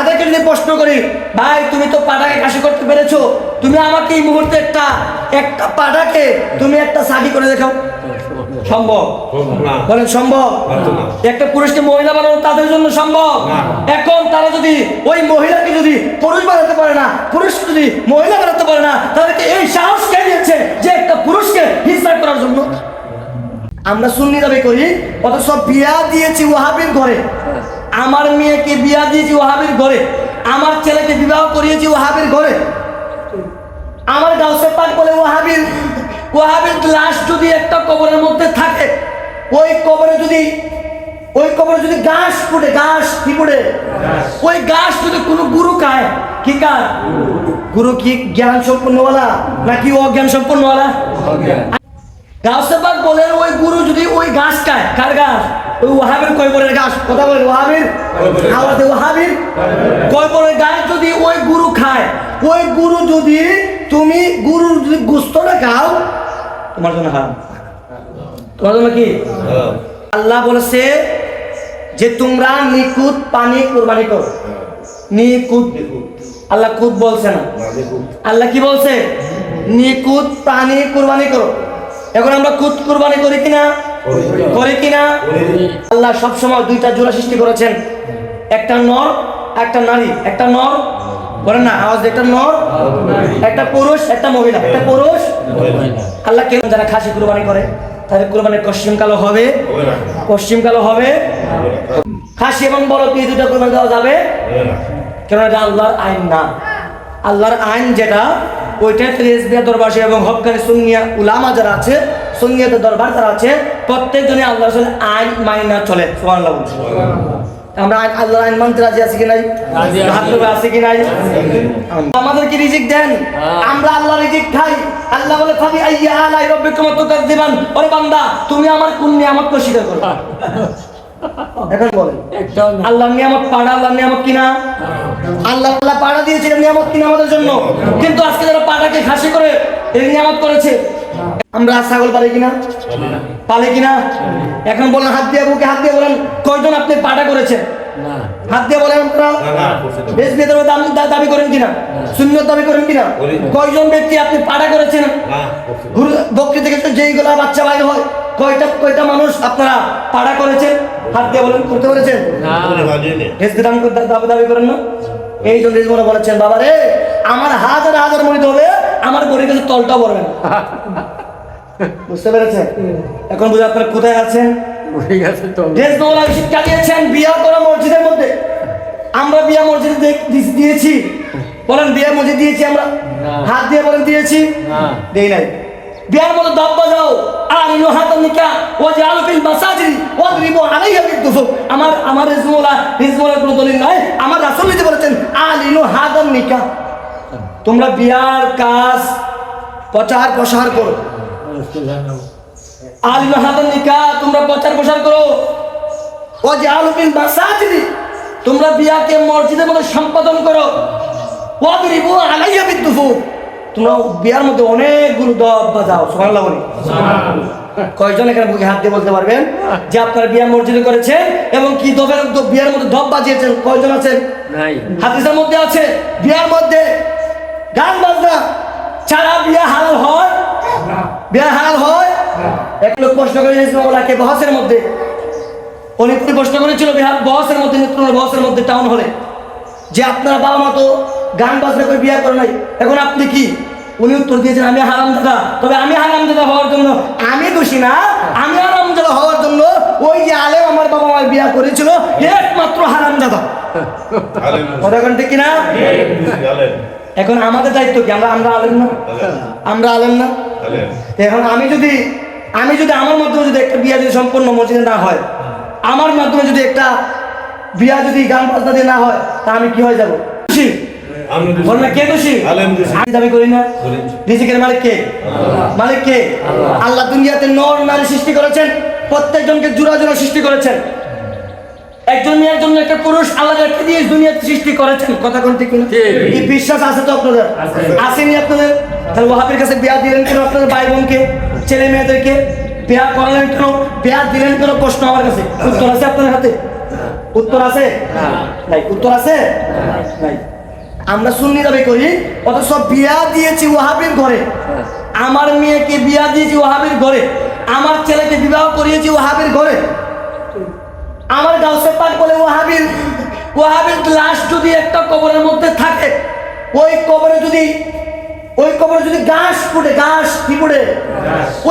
তাদেরকে যদি প্রশ্ন করি, ভাই তুমি তো পাটাকে কাশি করতে পেরেছো, তুমি আমাকে এই মুহূর্তে একটা পাটাকে তুমি একটা সাগি করে দেখাও, সম্ভব? বলেন সম্ভব? একটা পুরুষকে মহিলা বানানো তাদের জন্য সম্ভব? এখন তারা যদি ওই মহিলাকে যদি পুরুষ বানাতে পারে না, পুরুষ যদি মহিলা বানাতে পারে না, তাদেরকে এই সাহস কে দিয়েছে যে একটা পুরুষকে হিংসা করার জন্য? আমরা সুন্নি দাবি করি, অথচ বিয়া দিয়েছি ওয়াহাবির ঘরে, আমার মেয়েকে বিয়া দিয়েছি ওয়াহাবির ঘরে, আমার ছেলেকে বিবাহ করিয়েছি ওয়াহাবির ঘরে। আমার গাউসে পাক বলে ওয়াহাবির লাশ যদি একটা কবরের মধ্যে থাকে, ওই কবরে যদি ঘাস ফুটে, ঘাস কি ফুটে, ওই ঘাস যদি কোনো গুরু খায়, কি কার গুরু? কি জ্ঞান সম্পন্নওয়ালা নাকি অজ্ঞান সম্পন্নওয়ালা? গাউসে পাক বলেন ওই গুরু যদি ওই ঘাস খায়, কার ঘাস? ওই ওয়াহাবির কয়বরের ঘাস। কথা বলেন ওয়াহাবির, আওয়াজে ওয়াহাবির কয়বরের ঘাস যদি ওই গুরু খায়, ওই গুরু যদি তুমি গুরুর যদি গোশতটা খাও, তোমার জন্য হারাম। তোমার জন্য কি? আল্লাহ বলেছে যে তোমরা নিকুত পানি কুরবানি করো। নিকুত, আল্লাহ কুত বলছে না, আল্লাহ কি বলছে? নিকুত পানি কুরবানি করো। এখন আমরা কুত কুরবানি করি কিনা? করি কিনা? আল্লাহ সবসময় দুইটা জোড়া সৃষ্টি করেছেন, একটা নর একটা নারী। একটা নর, বলেন না আওয়াজ, একটা নর, একটা পুরুষ, একটা মহিলা, একটা পুরুষ। আল্লাহ কেন যারা খাসি কুরবানি করে তাদের কুরবানির পশ্চিম কালো হবে, পশ্চিম কালো হবে। খাসি এবং বলদ এই দুটো কুরবানি দেওয়া যাবে কেন? এটা আল্লাহর আইন না। আল্লাহর আইন যেটা, ওইটা রেজবিয়া দরবার এবং হক্কানি সুন্নিয়া উলামা যারা আছে, সুন্নিয়াতের দরবার যারা আছে, প্রত্যেকজনই আল্লাহ রাসূলের আইন মাইনা চলে। সুবহানাল্লাহ। আমরা আল্লাহর আইন মানতে রাজি আছি কি নাই? আছে কি নাই? আমাদেরকে রিজিক দেন, আমরা আল্লাহ রিজিক খাই। আল্লাহ বলে ফাবি আইয়া আলাই রাব্বিকুমা তুকাজ্জিবান, ওরে বান্দা তুমি আমার কোন নিয়ামতকে স্বীকার করো? এখন বলেন, আল্লাহর নিয়ামত পাড়া, আল্লাহর নিয়ামত কিনা? আল্লাহ পাড়া দিয়েছিলেন নিয়ামত কিনা আমাদের জন্য, কিন্তু আজকে যারা পাড়াকে খাসি করে এই নিয়ামত করেছে। আমরা ছাগল পালি কিনা? পালে কিনা? এখন বলেন হাত দিয়ে, বুকে হাত দিয়ে বলেন, কয়জন আপনি পাটা করেছেন? হাত দিয়ে বলেন আপনারা দাবি করেন কিনা? সুন্নত দাবি করেন কিনা? কয়জন ব্যক্তি আপনি পাটা করেছেন? বকরি থেকে যেইগুলা বাচ্চা বাইর হয়, কয়টা মানুষ আপনারা পাড়া করেছেন? হাত দিয়ে বলেন, করতে পেরেছেন? দাবি করেন না? এই জন্য রেজমনে বলেছেন, বাবা রে আমার হাজার হাজার মরিদ হবে, আমার গরিব কাছে তলটা পড়বে না। বুঝতে পেরেছেন? এখন বুঝে আপনারা কোথায় আছেন? শিক্ষা দিয়েছেন বিয়া করা মসজিদের মধ্যে। আমরা বিয়া মসজিদে দিয়েছি? বলেন বিয়া মসজিদ দিয়েছি আমরা? হাত দিয়ে বলেন দিয়েছি? দেই নাই। বিয়ার মধ্যে দব বাজাও, আলিনু হাতান নিকাহ ওয়া জাআলু ফিল মাসাজিদ ওয়াদরিবু আলাইহা বিদ-দুফুর। আমার রিজওয়ানের কোনো দলিল নাই। আমার রাসূল নিজে বলেছেন আলিনু হাতান নিকাহ। তোমরা বিয়ার কাজ প্রচার প্রসার করো। আলিনু হাতান নিকাহ, তোমরা প্রচার প্রসার করো। ওয়া জাআলু ফিল মাসাজিদ, তোমরা বিয়াকে মসজিদের মধ্যে সম্পাদন করো। ওয়াদরিবু আলাইহা বিদ-দুফুর, তোমরা বিয়ার মধ্যে অনেকগুলো দব বাজাও। সুবহানাল্লাহ বলি। কয়জন এখানে বুকে হাত দিয়ে বলতে পারবেন যে আপনারা বিয়া মসজিদে করেছেন এবং কি বিয়ার মধ্যে দব বাজিয়েছেন? কয়জন আছেন? হাদিসের মধ্যে আছে বিয়ার মধ্যে গান বাজনা ছাড়া বিয়া হালাল হয়? বিয়া হালাল হয়? এক লোক প্রশ্ন করেছিল ওলাকে বহসের মধ্যে, উনি প্রশ্ন করেছিল বহসের মধ্যে, বহসের মধ্যে টাউন হলে, যে আপনারা বাবা মা তো গান বাজনা করে বিয়ে করে নাই, এখন আপনি কি? উনি উত্তর দিয়েছেন আমি হারামজাদা। তবে আমি হারামজাদা হওয়ার জন্য আমি দোষী না, আমি হারামজাদা হওয়ার জন্য ওই যে আলেম আমার বাবা মায়ের বিয়ে করেছিল একমাত্র হারামজাদা। কথা ঠিক কিনা? এখন আমাদের দায়িত্ব কি? আমরা আলেম না? আমরা আলেম না? এখন আমি যদি আমার মাধ্যমে যদি একটা বিয়ে যদি সম্পূর্ণ মসজিদে না হয়, আমার মাধ্যমে যদি একটা বিয়া যদি গান বাজনা দিয়ে না হয়, তা আমি কি হয়ে যাবো? কে দোষী? আমি দাবি করি না। রিজিকের মালিক কে? মালিক কে? আল্লাহ দুনিয়াতে নর নারী সৃষ্টি করেছেন, প্রত্যেকজনকে জোড়া জোড়া সৃষ্টি করেছেন। একজন মেয়ের জন্য একটা পুরুষ আল্লাহ রেখে দিয়ে দুনিয়াতে সৃষ্টি করেছেন। কথা কোন ঠিক না? এই বিশ্বাস আছে তো আপনাদের? আসেনি আপনাদের? তাহলে ওয়াহাবের কাছে বিয়া দিলেন কেন? আপনাদের ভাই বোনকে, ছেলে মেয়েদেরকে বিয়া করালেন কেন? বিয়া দিলেন কেন? প্রশ্ন আমার কাছে, উত্তর আছে আপনাদের হাতে? উত্তর আছে? নাই। উত্তর আছে? নাই। আমরা সুন্নি দাবি করি, অথচ বিয়া দিয়েছি ওয়াহাবির ঘরে। আমার মেয়েকে বিয়া দিয়েছি ওয়াহাবির ঘরে, আমার ছেলেকে বিবাহ করিয়েছি ওয়াহাবির ঘরে। আমার গাউসে পাক বলে ওয়াহাবির লাশ যদি একটা কবরের মধ্যে থাকে, ওই কবরে যদি ঘাস ফুটে, ঘাস কি ফুটে,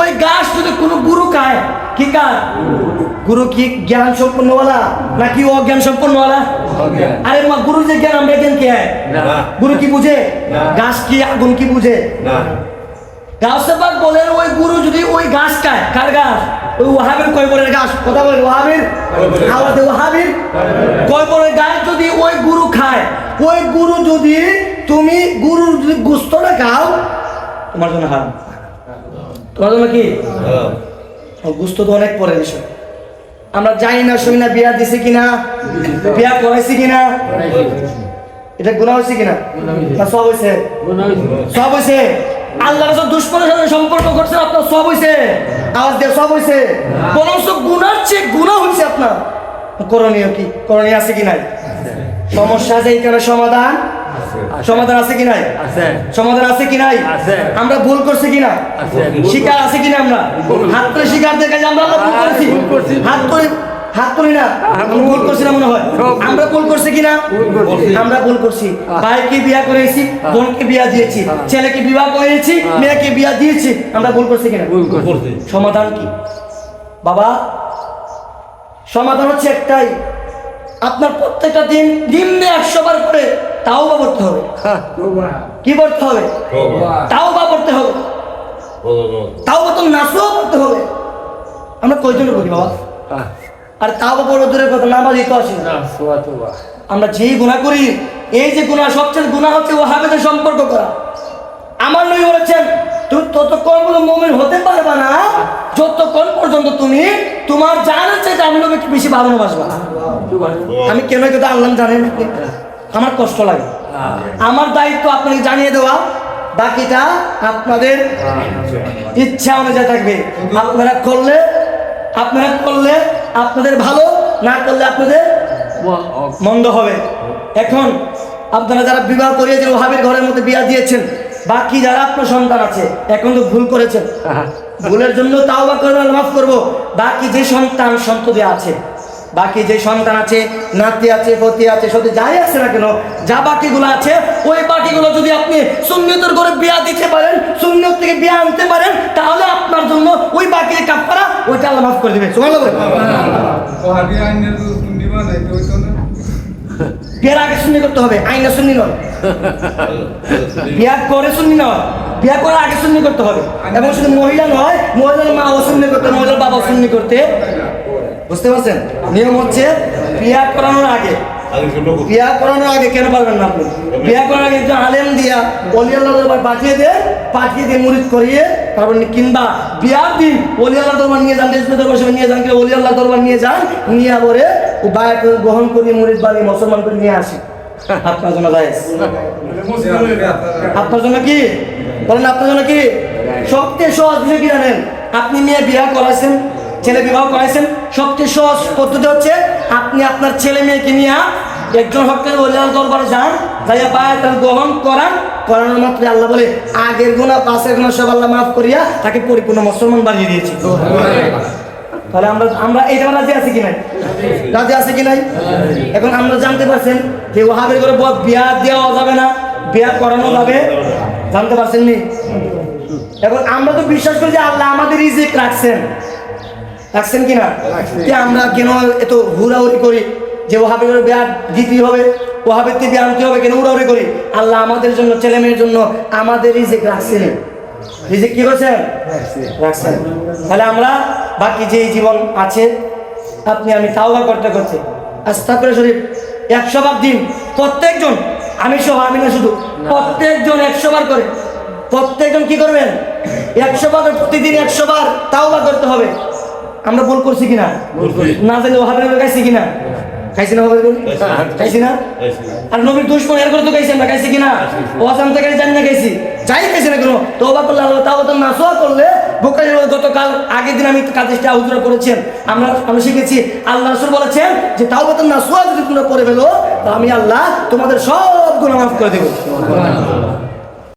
ওই ঘাস যদি কোনো গুরু খায়, কি খায়? গুরু কি জ্ঞান সম্পন্নওয়ালা নাকি অজ্ঞান সম্পন্নওয়ালা? আরে মা, গুরু যে জ্ঞান, আমরা জ্ঞান কি হয়? গুরু কি বুঝে? ঘাস কি আগুন কি বুঝে? গাউসে পাক বলেন ওই গুরু যদি ওই ঘাস খায়, কার ঘাস? ওই ওয়াহাবির কয়বরের ঘাস। কথা বলে ওয়াহাবির, আওয়াজে ওয়াহাবির কয়বরের ঘাস যদি ওই গুরু খায়, ওই গুরু যদি তুমি গুরুর যদি গোস্তটা খাও, তোমার জন্য হারাম। তোমার জন্য কি? গোস্ত তো অনেক পরে বিষয়। আমরা জানি না শুনি না বিয়া দিছে কিনা, বিয়া করাইছি কিনা, এটা গুনাহ হয়েছে কিনা? না সব হয়েছে? সব হয়েছে। আল্লাহর সাথে দুশমনের সাথে সম্পর্ক করছে আপনার, সব হয়েছে। আওয়াজ দিয়ে সব হয়েছে। বরঞ্চ গুনার চেয়ে গুনাহ হয়েছে আপনার। করণীয় কি? করণীয় আছে কি নাই? সমস্যা আছে, এইখানে সমাধান আছে কি নাই? সমাধান আছে কি নাই? আমরা ভুল করছি কিনা? শিকার আছে কিনা? আমরা হাত করে শিকার দেখে যে আমরা ভুল করেছি, হাত তুলি না, ভুল করছি না মনে হয়। আমরা ভুল করছি কিনা? আমরা ভুল করছি। ভাইকে বিয়া করেছি, বোনকে বিয়া দিয়েছি, ছেলেকে বিবাহ করেছি, মেয়েকে বিয়া দিয়েছি, আমরা ভুল করছি কিনা? সমাধান কি বাবা? সমাধান হচ্ছে একটাই, আপনার প্রত্যেকটা দিনে 100 বার করে তাওবা করতে হবে। কি করতে হবে? তাওবা করতে হবে। তাওবা তো নাসুও করতে হবে। আমরা কয়জনে করি বাবা? আর তাওবা করবো দূরের কথা, নামাজই তো আসে না। আমরা যেই গুনাহ করি, এই যে গুনাহ, সবচেয়ে গুনাহ হচ্ছে ওয়াহাবিদের সম্পর্ক করা। আমার নবী বলেছেন, তুমি ততক্ষণ পর্যন্ত মুমিন হতে পারবা না যতক্ষণ পর্যন্ত তুমি তোমার জানের চাইতে আমি নবীকে বেশি ভালোবাসবা। আমি কেন কথা আল্লাহ জানেন, আমার কষ্ট লাগে। আমার দায়িত্ব আপনাকে জানিয়ে দেওয়া, বাকিটা আপনাদের ইচ্ছা অনুযায়ী থাকবে। আপনারা করলে আপনাদের ভালো, না করলে আপনাদের মন্দ হবে। এখন আপনারা যারা বিবাহ করিয়েছেন, ওয়াহাবির ঘরের মধ্যে বিয়া দিয়েছেন, বাকি যারা আপনার সন্তান আছে, এখন তো ভুল করেছেন, ভুলের জন্য তাওবা করে মাফ করবো। বাকি যে সন্ততি আছে, বাকি যে সন্তান আছে, নাতি আছে, পতি আছে, সত্যি যাই আছে না কেন, যা বাকিগুলো আছে, ওই বাকিগুলো যদি আপনি সুন্নতের করে বিয়া দিতে পারেন, সুন্নত থেকে বিয়া আনতে পারেন, তাহলে আপনার জন্য ওই বাকি কাফারা ওইটা আল্লাহ মাফ করে দিবে। সুবহানাল্লাহ। বিয়ার আগে সুন্নি করতে হবে, আইনা সুন্নি নয়। বিয়া করে সুন্নি নয়, বিয়া করে আগে সুন্নি করতে হবে। এবং শুধু মহিলা নয়, মহিলার মাও সুন্নি করতে, মহিলার বাবাও সুন্নি করতে। বুঝতে পারছেন? নিয়ম হচ্ছে বিয়া করানোর আগে। বিয়া করানোর আগে কেন পারবেন না আপনি? বিয়া করার আগে একজন আলেম দিয়া ওলি আল্লাহ দরবার পাঠিয়ে দিয়ে মুরিদ করিয়ে, তারপর কিংবা বিয়ার দিন ওলি আল্লাহ দরবার নিয়ে যান, দরবার নিয়ে যান, ওলি আল্লাহ দরবার নিয়ে যান, নিয়ে পরে ও বায়াত গ্রহণ করিয়ে মুরিদ বানিয়ে মুসলমান করে নিয়ে আসে। আপনার জন্য জায়েজ? আপনার জন্য কি বলেন? আপনার জন্য কি? সবচেয়ে সহজ বিষয় কি জানেন? আপনি মেয়ে বিবাহ করাইছেন, ছেলে বিবাহ করাইছেন, সবচেয়ে সহজ পদ্ধতি হচ্ছে আপনি আপনার ছেলে মেয়েকে নিয়ে একজন হকের ওলিয়ার দরবারে যান, যাইয়া বায়াত গ্রহণ করানোর মাত্র আল্লাহ বলে আগের গুনাহ পাশের গুনাহ সব আল্লাহ মাফ করিয়া তাকে পরিপূর্ণ মুসলমান বানিয়ে দিয়েছি। তাহলে আমরা এইটা রাজি আছি কি নাই? রাজি আছে কি নাই? এখন আমরা জানতে পারছেন যে ওয়াহাবের ঘরে বিয়া দেওয়া যাবে না, বিয়া করানো যাবে, জানতে পারছেন নি? এখন আমরা তো বিশ্বাস করি যে আল্লাহ আমাদের রিজিক রাখছেন কিনা? যে আমরা কেন এত হুড়াহুড়ি করি যে ওয়াহাবের ঘরে বিয়া দিতেই হবে, ওয়াহাবের থেকে বিয়া আনতে হবে, কেন হুড়াহুড়ি করি? আল্লাহ আমাদের জন্য, ছেলে মেয়ের জন্য আমাদের রিজিক রাখছেন। রিজিক কি করছেন? রাখছেন। তাহলে আমরা বাকি যে জীবন আছে, আপনি আমি তাওবা করতে আস্তাগফিরুল্লাহ শরীফ 100 বার দিন, প্রত্যেকজন, আমি সহ, আমি না শুধু, প্রত্যেকজন 100 বার করে, প্রত্যেকজন কি করবেন? 100 বার, প্রতিদিন 100 বার তাওবা করতে হবে। আমরা ভুল করছি কিনা? না জানি ওয়াহাবের ঘরে গাইছি কিনা? খাইছি না? খাইছি না? আর নবীর দুশমন এর করে তো খাইছি আমরা, খাইছি কিনা? ও আসাম থেকে জানি না খাইছি, যাই খাইছি না কেন, তওবা করলে আল্লাহ তাওবা নাসুহা করলে বুখারীর মধ্যে গতকাল আগের দিন আমি কাদেশটা হুজুরা করেছেন, আমরা শিখেছি আল্লাহ রাসূল বলেছেন যে তাওবাতুন নাসুহা যদি তোমরা করে ফেলো, তো আমি আল্লাহ তোমাদের সব গুনাহ মাফ করে দেব।